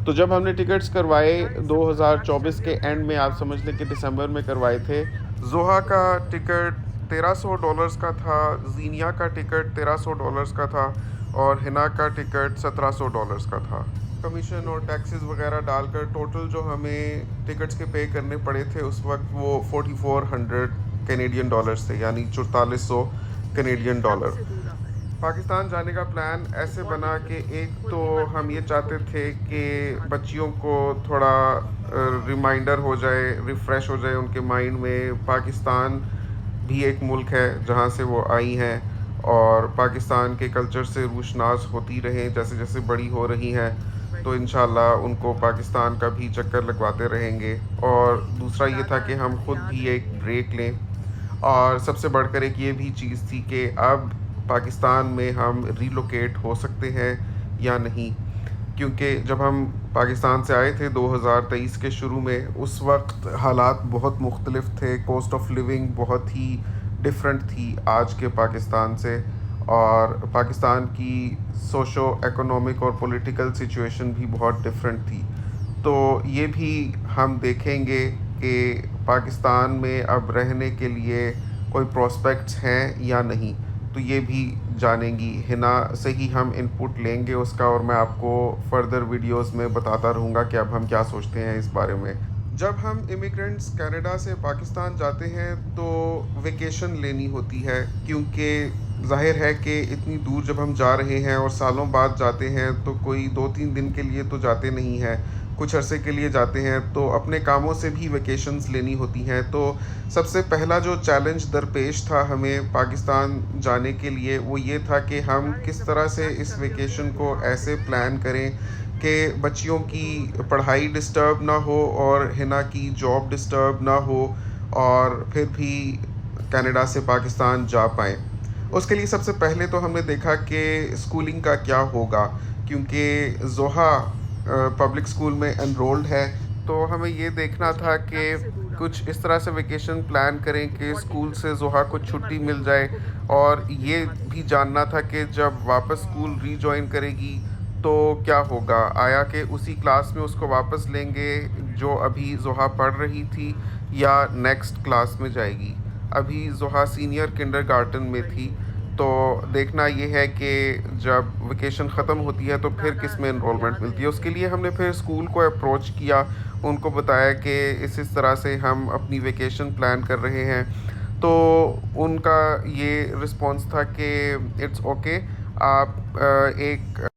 तो जब हमने टिकट्स करवाए 2024 के एंड में, आप समझ लें कि दिसंबर में करवाए थे, ज़ोहा का टिकट $1300 का था, ज़ीनिया का टिकट $1300 का था और हिना का टिकट $1700 का था। कमीशन और टैक्सेस वगैरह डालकर टोटल जो हमें टिकट्स के पे करने पड़े थे उस वक्त वो 4400 कैनेडियन डॉलर्स थे, यानी 4400 कैनेडियन डॉलर। पाकिस्तान जाने का प्लान ऐसे बना कि एक तो हम ये चाहते थे कि बच्चियों को थोड़ा रिमाइंडर हो जाए, रिफ़्रेश हो जाए उनके माइंड में, पाकिस्तान भी एक मुल्क है जहाँ से वो आई हैं और पाकिस्तान के कल्चर से रूशनास होती रहें जैसे जैसे बड़ी हो रही हैं। तो इंशाल्लाह उनको पाकिस्तान का भी चक्कर लगवाते रहेंगे। और दूसरा ये था कि हम खुद भी एक ब्रेक लें, और सबसे बढ़कर एक ये भी चीज़ थी कि अब पाकिस्तान में हम रीलोकेट हो सकते हैं या नहीं, क्योंकि जब हम पाकिस्तान से आए थे 2023 के शुरू में, उस वक्त हालात बहुत मुख्तलिफ थे, कॉस्ट ऑफ लिविंग बहुत ही डिफरेंट थी आज के पाकिस्तान से, और पाकिस्तान की सोशो इकोनॉमिक और पॉलिटिकल सिचुएशन भी बहुत डिफरेंट थी। तो ये भी हम देखेंगे कि पाकिस्तान में अब रहने के लिए कोई प्रॉस्पेक्ट्स हैं या नहीं, तो ये भी जानेंगी। हिना से ही हम इनपुट लेंगे उसका, और मैं आपको फर्दर वीडियोस में बताता रहूँगा कि अब हम क्या सोचते हैं इस बारे में। जब हम इमिग्रेंट्स कनाडा से पाकिस्तान जाते हैं तो वेकेशन लेनी होती है, क्योंकि ज़ाहिर है कि इतनी दूर जब हम जा रहे हैं और सालों बाद जाते हैं तो कोई 2-3 दिन के लिए तो जाते नहीं हैं, कुछ अरसे के लिए जाते हैं, तो अपने कामों से भी वेकेशंस लेनी होती हैं। तो सबसे पहला जो चैलेंज दरपेश था हमें पाकिस्तान जाने के लिए वो ये था कि हम किस तरह से इस वेकेशन को ऐसे प्लान करें कि बच्चियों की पढ़ाई डिस्टर्ब ना हो और हिना की जॉब डिस्टर्ब ना हो, और फिर भी कनाडा से पाकिस्तान जा पाएँ। उसके लिए सबसे पहले तो हमने देखा कि स्कूलिंग का क्या होगा, क्योंकि ज़ोहा पब्लिक स्कूल में एनरोल्ड है। तो हमें ये देखना था कि कुछ इस तरह से वेकेशन प्लान करें कि स्कूल से ज़ोहा को छुट्टी मिल जाए, और ये भी जानना था कि जब वापस स्कूल रीजॉइन करेगी तो क्या होगा, आया कि उसी क्लास में उसको वापस लेंगे जो अभी ज़ोहा पढ़ रही थी, या नेक्स्ट क्लास में जाएगी। अभी ज़ोहा सीनियर किंडरगार्टन में थी। तो देखना ये है कि जब वेकेशन ख़त्म होती है तो फिर किस में इनरोलमेंट मिलती है। उसके लिए हमने फिर स्कूल को अप्रोच किया, उनको बताया कि इस तरह से हम अपनी वेकेशन प्लान कर रहे हैं। तो उनका ये रिस्पॉन्स था कि इट्स ओके, आप एक